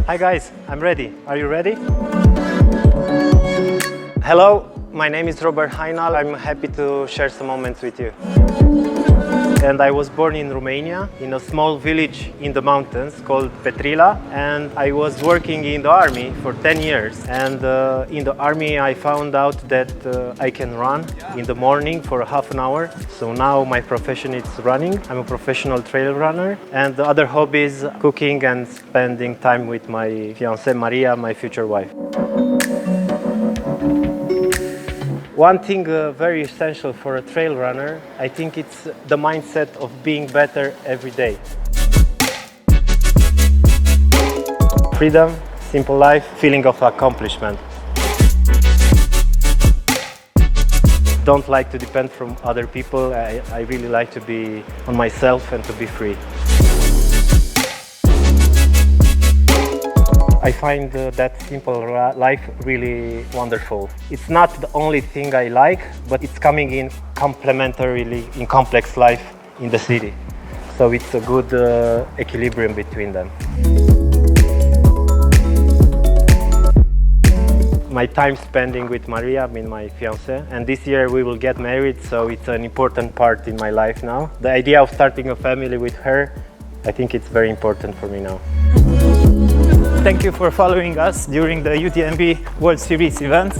Hi guys, I'm ready. Are you ready? Hello, my name is Robert Hajnal. I'm happy to share some moments with you. And I was born in Romania, in a small village in the mountains called Petrila. And I was working in the army for 10 years. And in the army I found out that I can run in the morning for half an hour. So now my profession is running. I'm a professional trail runner. And the other hobby is cooking and spending time with my fiancée Maria, my future wife. One thing very essential for a trail runner, I think it's the mindset of being better every day. Freedom, simple life, feeling of accomplishment. Don't like to depend from other people. I really like to be on myself and to be free. I find that simple life really wonderful. It's not the only thing I like, but it's coming in complementarily in complex life in the city. So it's a good equilibrium between them. My time spending with Maria, I mean my fiancée, and this year we will get married, so it's an important part in my life now. The idea of starting a family with her, I think it's very important for me now. Thank you for following us during the UTMB World Series event.